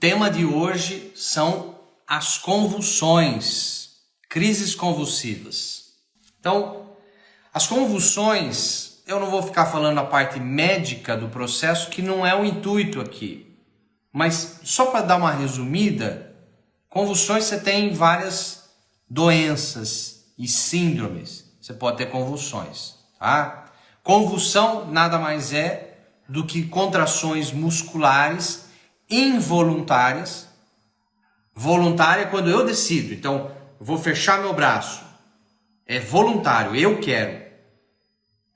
tema de hoje são as convulsões, crises convulsivas. Então, as convulsões, eu não vou ficar falando a parte médica do processo, que não é o intuito aqui. Mas só para dar uma resumida, convulsões você tem várias doenças e síndromes. Você pode ter convulsões, tá? Convulsão nada mais é do que contrações musculares involuntárias. Voluntária é quando eu decido. Então, eu vou fechar meu braço. É voluntário, eu quero.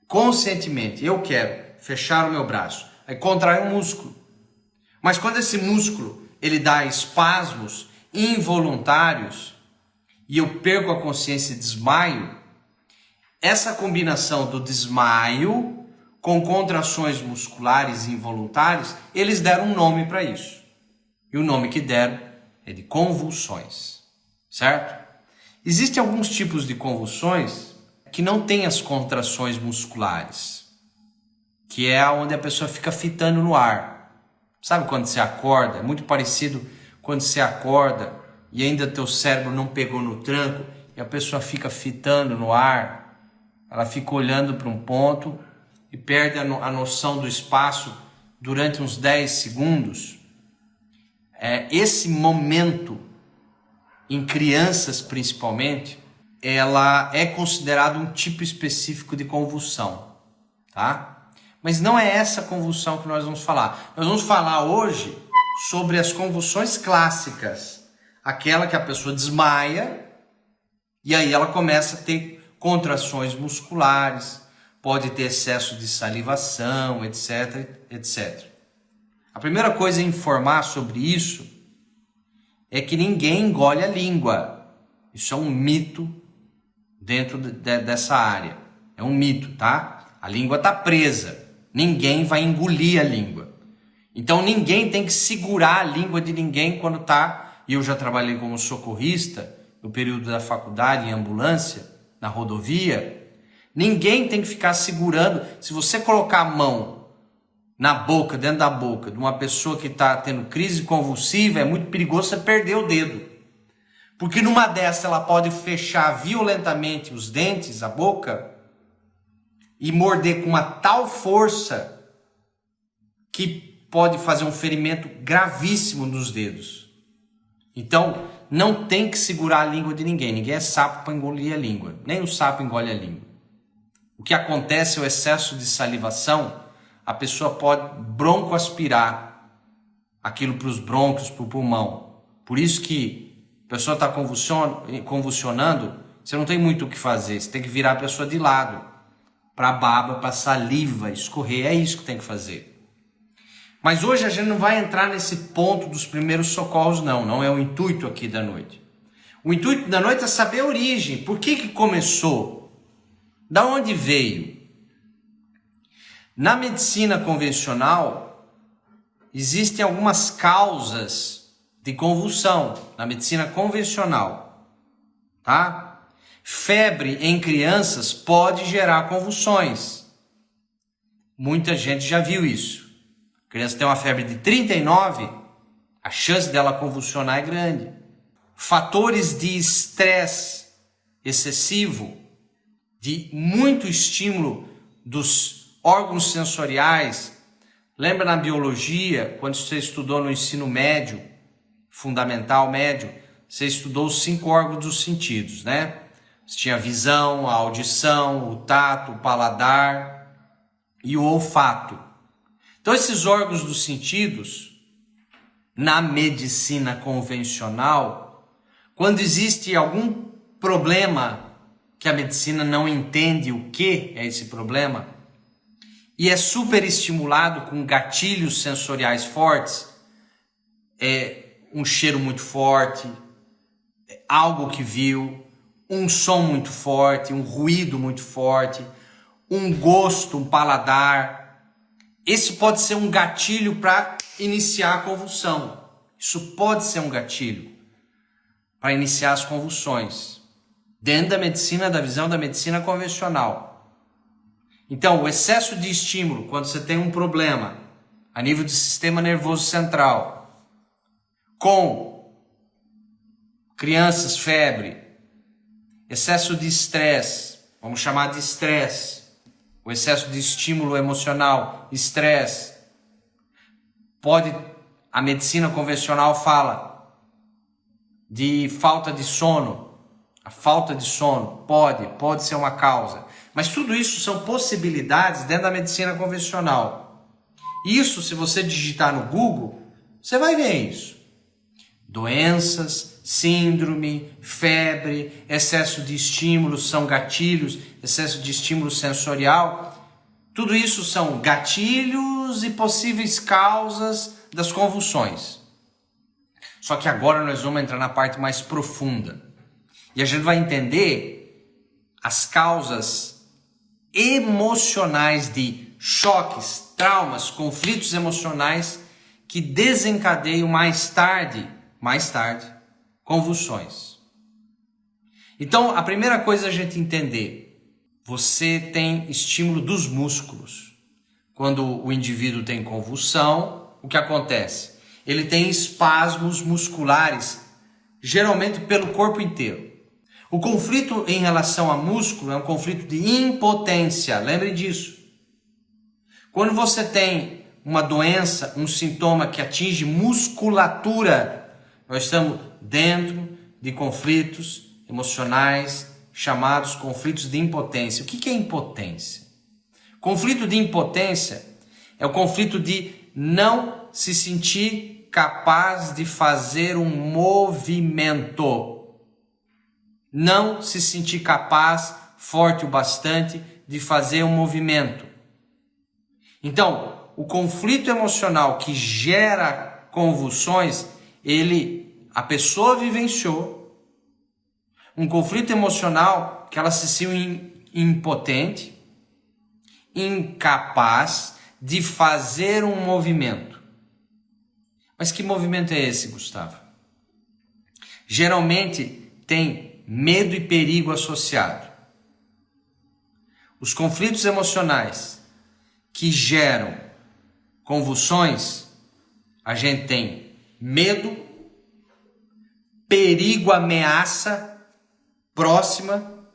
Conscientemente, eu quero fechar o meu braço. Aí contrai um músculo. Mas quando esse músculo ele dá espasmos involuntários e eu perco a consciência e desmaio, essa combinação do desmaio com contrações musculares involuntárias, eles deram um nome para isso. E o nome que deram é de convulsões, certo? Existem alguns tipos de convulsões que não têm as contrações musculares, que é onde a pessoa fica fitando no ar. Sabe quando você acorda? É muito parecido quando você acorda e ainda teu cérebro não pegou no tranco e a pessoa fica fitando no ar. Ela fica olhando para um ponto e perde a noção do espaço durante uns 10 segundos. Esse momento, em crianças principalmente, ela é considerado um tipo específico de convulsão, tá? Mas não é essa convulsão que nós vamos falar. Nós vamos falar hoje sobre as convulsões clássicas, aquela que a pessoa desmaia e aí ela começa a ter contrações musculares, pode ter excesso de salivação, etc, etc. A primeira coisa a informar sobre isso é que ninguém engole a língua. Isso é um mito dentro dessa área. É um mito, tá? A língua está presa. Ninguém vai engolir a língua. Então ninguém tem que segurar a língua de ninguém quando está... E eu já trabalhei como socorrista no período da faculdade em ambulância, na rodovia. Ninguém tem que ficar segurando. Se você colocar a mão na boca, dentro da boca de uma pessoa que está tendo crise convulsiva, é muito perigoso você perder o dedo. Porque numa dessas ela pode fechar violentamente os dentes, a boca, e morder com uma tal força que pode fazer um ferimento gravíssimo nos dedos. Então, não tem que segurar a língua de ninguém. Ninguém é sapo para engolir a língua. Nem o sapo engole a língua. O que acontece é o excesso de salivação. A pessoa pode broncoaspirar aquilo para os brônquios, para o pulmão. Por isso que a pessoa está convulsionando, você não tem muito o que fazer. Você tem que virar a pessoa de lado, para a baba, para a saliva escorrer. É isso que tem que fazer. Mas hoje a gente não vai entrar nesse ponto dos primeiros socorros, não. Não é o intuito aqui da noite. O intuito da noite é saber a origem. Por que começou? Da onde veio? Na medicina convencional, existem algumas causas de convulsão. Na medicina convencional, tá? Febre em crianças pode gerar convulsões. Muita gente já viu isso. A criança tem uma febre de 39, a chance dela convulsionar é grande. Fatores de estresse excessivo, de muito estímulo dos órgãos sensoriais. Lembra na biologia, quando você estudou no ensino médio, fundamental médio, você estudou os 5 órgãos dos sentidos, né? Você tinha a visão, a audição, o tato, o paladar e o olfato. Então esses órgãos dos sentidos, na medicina convencional, quando existe algum problema que a medicina não entende o que é esse problema, e é super estimulado com gatilhos sensoriais fortes, um cheiro muito forte, algo que viu, um som muito forte, um ruído muito forte, um gosto, um paladar. Esse pode ser um gatilho para iniciar a convulsão. Isso pode ser um gatilho para iniciar as convulsões. Dentro da medicina, da visão da medicina convencional. Então, o excesso de estímulo, quando você tem um problema a nível do sistema nervoso central, com crianças, febre, excesso de estresse, vamos chamar de estresse, o excesso de estímulo emocional, estresse, a medicina convencional fala de falta de sono. A falta de sono pode ser uma causa. Mas tudo isso são possibilidades dentro da medicina convencional. Isso, se você digitar no Google, você vai ver isso. Doenças, síndrome, febre, excesso de estímulos são gatilhos, excesso de estímulo sensorial. Tudo isso são gatilhos e possíveis causas das convulsões. Só que agora nós vamos entrar na parte mais profunda. E a gente vai entender as causas emocionais de choques, traumas, conflitos emocionais que desencadeiam mais tarde, convulsões. Então, a primeira coisa é a gente entender, você tem estímulo dos músculos. Quando o indivíduo tem convulsão, o que acontece? Ele tem espasmos musculares, geralmente pelo corpo inteiro. O conflito em relação a músculo é um conflito de impotência, lembre disso. Quando você tem uma doença, um sintoma que atinge musculatura, nós estamos dentro de conflitos emocionais chamados conflitos de impotência. O que é impotência? Conflito de impotência é o conflito de não se sentir capaz de fazer um movimento. Não se sentir capaz, forte o bastante, de fazer um movimento. Então, o conflito emocional que gera convulsões, a pessoa vivenciou um conflito emocional que ela se sentiu impotente, incapaz de fazer um movimento. Mas que movimento é esse, Gustavo? Geralmente tem medo e perigo associado. Os conflitos emocionais que geram convulsões, a gente tem medo, perigo, ameaça próxima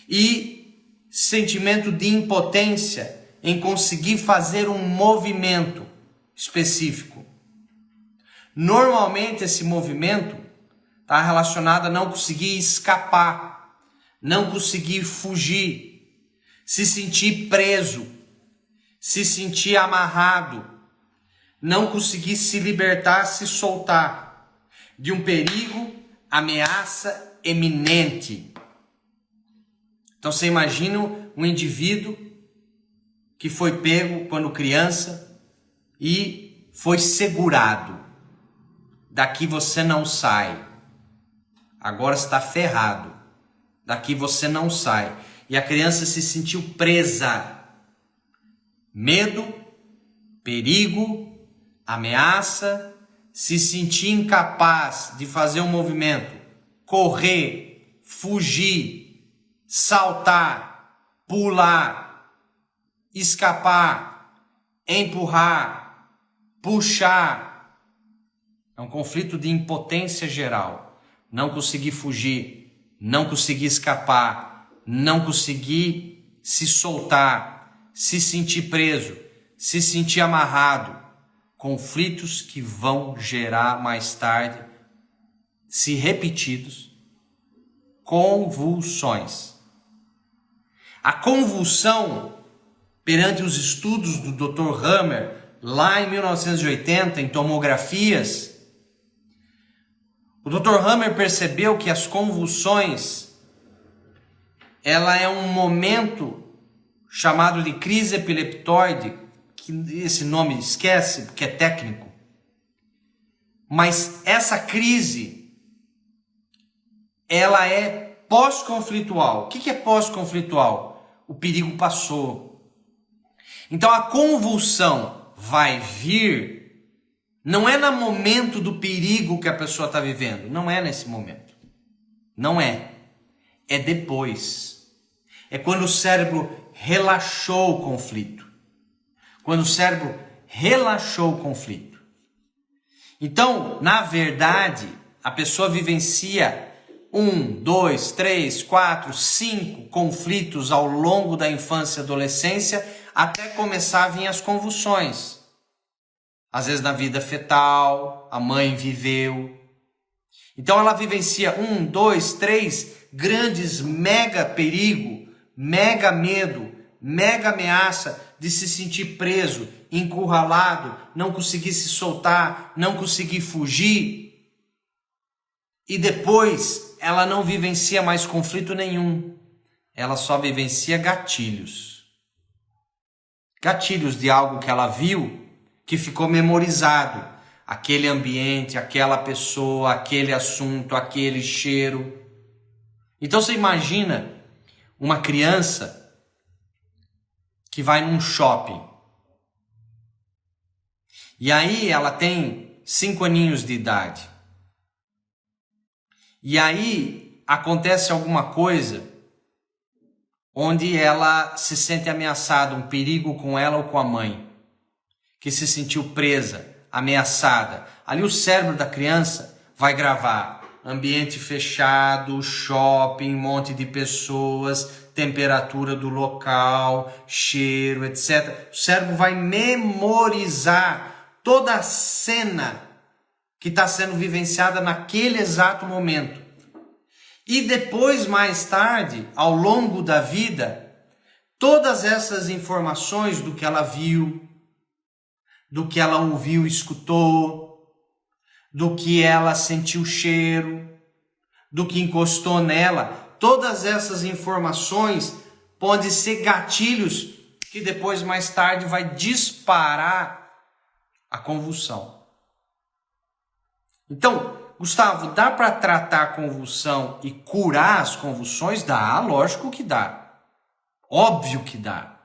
e sentimento de impotência em conseguir fazer um movimento específico. Normalmente esse movimento está relacionado a não conseguir escapar, não conseguir fugir, se sentir preso, se sentir amarrado, não conseguir se libertar, se soltar de um perigo, ameaça eminente. Então você imagina um indivíduo que foi pego quando criança e foi segurado. Daqui você não sai. Agora está ferrado. Daqui você não sai. E a criança se sentiu presa. Medo, perigo, ameaça, se sentir incapaz de fazer um movimento, correr, fugir, saltar, pular, escapar, empurrar, puxar. É um conflito de impotência geral. Não conseguir fugir, não conseguir escapar, não conseguir se soltar, se sentir preso, se sentir amarrado. Conflitos que vão gerar mais tarde, se repetidos, convulsões. A convulsão, perante os estudos do Dr. Hammer, lá em 1980, em tomografias, o Dr. Hammer percebeu que as convulsões, ela é um momento chamado de crise epileptoide, que esse nome esquece, porque é técnico. Mas essa crise, ela é pós-conflitual. O que é pós-conflitual? O perigo passou. Então a convulsão vai vir. Não é no momento do perigo que a pessoa está vivendo. Não é nesse momento. Não é. É depois. É quando o cérebro relaxou o conflito. Quando o cérebro relaxou o conflito. Então, na verdade, a pessoa vivencia 1, 2, 3, 4, 5 conflitos ao longo da infância e adolescência até começar a vir as convulsões. Às vezes na vida fetal, a mãe viveu. Então ela vivencia 1, 2, 3 grandes mega perigo, mega medo, mega ameaça de se sentir preso, encurralado, não conseguir se soltar, não conseguir fugir. E depois ela não vivencia mais conflito nenhum. Ela só vivencia gatilhos. Gatilhos de algo que ela viu, que ficou memorizado. Aquele ambiente, aquela pessoa, aquele assunto, aquele cheiro. Então você imagina uma criança que vai num shopping. E aí ela tem 5 aninhos de idade. E aí acontece alguma coisa onde ela se sente ameaçada, um perigo com ela ou com a mãe, que se sentiu presa, ameaçada. Ali o cérebro da criança vai gravar ambiente fechado, shopping, um monte de pessoas, temperatura do local, cheiro, etc. O cérebro vai memorizar toda a cena que está sendo vivenciada naquele exato momento. E depois, mais tarde, ao longo da vida, todas essas informações do que ela viu, do que ela ouviu, escutou, do que ela sentiu cheiro, do que encostou nela, todas essas informações podem ser gatilhos que depois, mais tarde, vai disparar a convulsão. Então, Gustavo, dá para tratar a convulsão e curar as convulsões? Dá, lógico que dá. Óbvio que dá.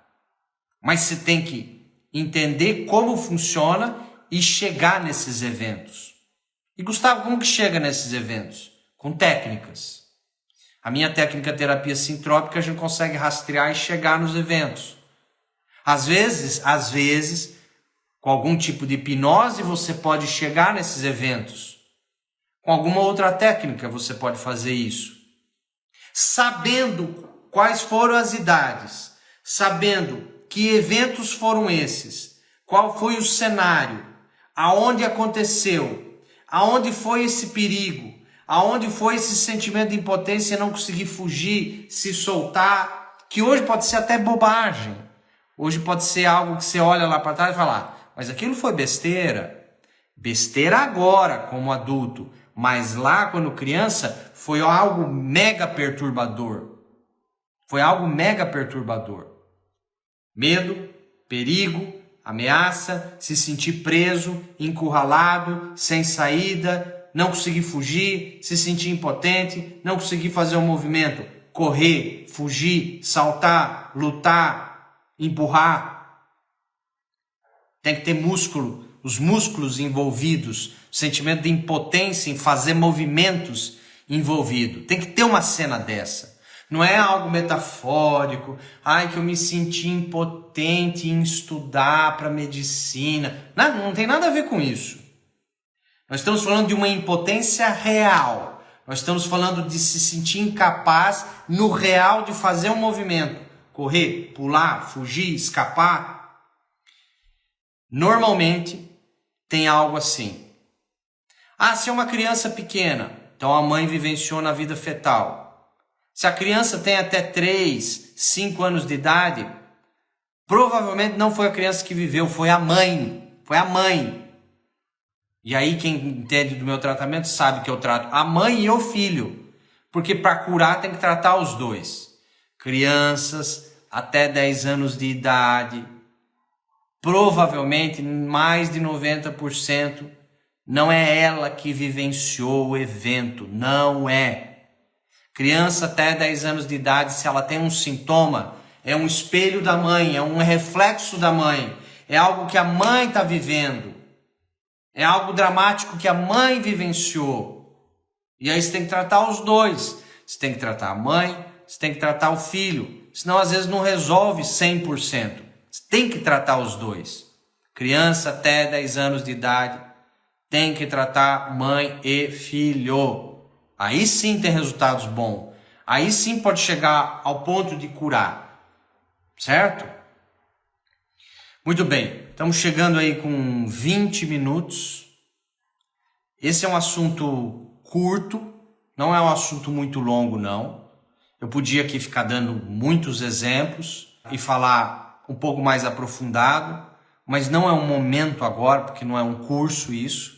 Mas você tem que entender como funciona e chegar nesses eventos. E Gustavo, como que chega nesses eventos? Com técnicas. A minha técnica terapia sintrópica a gente consegue rastrear e chegar nos eventos. Às vezes, com algum tipo de hipnose você pode chegar nesses eventos. Com alguma outra técnica você pode fazer isso. Sabendo quais foram as idades, sabendo que eventos foram esses, qual foi o cenário, aonde aconteceu, aonde foi esse perigo, aonde foi esse sentimento de impotência e não conseguir fugir, se soltar, que hoje pode ser até bobagem. Hoje pode ser algo que você olha lá para trás e fala, mas aquilo foi besteira. Besteira agora, como adulto. Mas lá, quando criança, foi algo mega perturbador. Foi algo mega perturbador. Medo, perigo, ameaça, se sentir preso, encurralado, sem saída, não conseguir fugir, se sentir impotente, não conseguir fazer um movimento, correr, fugir, saltar, lutar, empurrar. Tem que ter músculo, os músculos envolvidos, o sentimento de impotência em fazer movimentos envolvido. Tem que ter uma cena dessa. Não é algo metafórico, ai que eu me senti impotente em estudar para medicina. Não tem nada a ver com isso. Nós estamos falando de uma impotência real. Nós estamos falando de se sentir incapaz no real de fazer um movimento. Correr, pular, fugir, escapar. Normalmente tem algo assim. Se é uma criança pequena, então a mãe vivenciou na vida fetal. Se a criança tem até 3, 5 anos de idade, provavelmente não foi a criança que viveu, foi a mãe. Foi a mãe. E aí quem entende do meu tratamento sabe que eu trato a mãe e o filho. Porque para curar tem que tratar os dois. Crianças até 10 anos de idade, provavelmente mais de 90%, não é ela que vivenciou o evento, não é. Criança até 10 anos de idade, se ela tem um sintoma, é um espelho da mãe, é um reflexo da mãe, é algo que a mãe está vivendo, é algo dramático que a mãe vivenciou. E aí você tem que tratar os dois, você tem que tratar a mãe, você tem que tratar o filho, senão às vezes não resolve 100%. Você tem que tratar os dois. Criança até 10 anos de idade, Tem que tratar mãe e filho. Aí sim tem resultados bons. Aí sim pode chegar ao ponto de curar. Certo? Muito bem. Estamos chegando aí com 20 minutos. Esse é um assunto curto. Não é um assunto muito longo, não. Eu podia aqui ficar dando muitos exemplos e falar um pouco mais aprofundado. Mas não é um momento agora, porque não é um curso isso.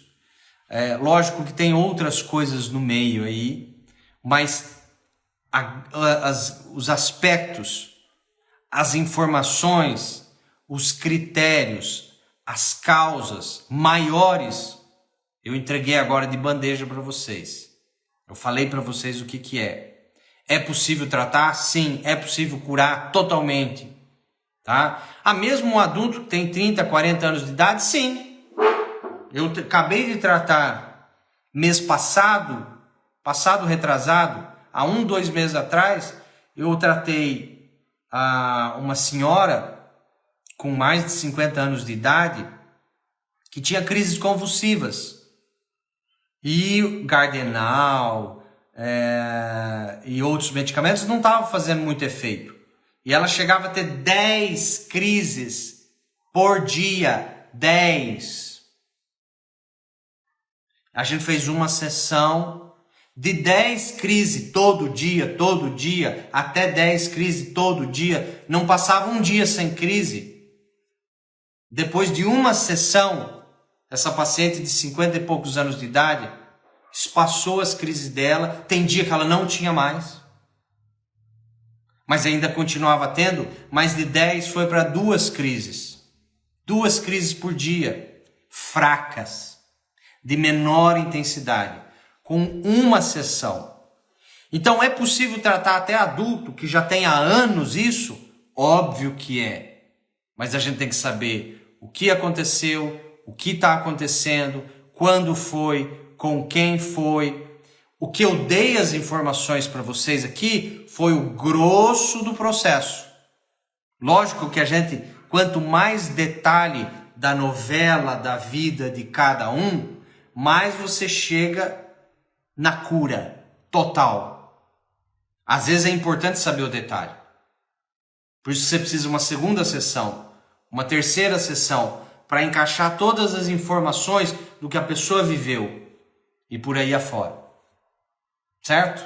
Lógico que tem outras coisas no meio aí, mas os aspectos, as informações, os critérios, as causas maiores, eu entreguei agora de bandeja para vocês. Eu falei para vocês o que é. É possível tratar? Sim. É possível curar totalmente. Tá? Mesmo um adulto que tem 30, 40 anos de idade, sim. Eu acabei de tratar mês passado retrasado, há 2 meses atrás, eu tratei uma senhora com mais de 50 anos de idade que tinha crises convulsivas. E Gardenal e outros medicamentos não estavam fazendo muito efeito. E ela chegava a ter 10 crises por dia. 10. A gente fez uma sessão de 10 crises todo dia, até 10 crises todo dia. Não passava um dia sem crise. Depois de uma sessão, essa paciente de 50 e poucos anos de idade espaçou as crises dela. Tem dia que ela não tinha mais, mas ainda continuava tendo. Mais de 10 foi para 2 crises. 2 crises por dia, fracas, de menor intensidade, com uma sessão. Então é possível tratar até adulto que já tem há anos isso? Óbvio que é. Mas a gente tem que saber o que aconteceu, o que está acontecendo, quando foi, com quem foi. O que eu dei as informações para vocês aqui foi o grosso do processo. Lógico que a gente, quanto mais detalhe da novela, da vida de cada um, mais você chega na cura total. Às vezes é importante saber o detalhe. Por isso você precisa de uma segunda sessão, uma terceira sessão, para encaixar todas as informações do que a pessoa viveu e por aí afora. Certo?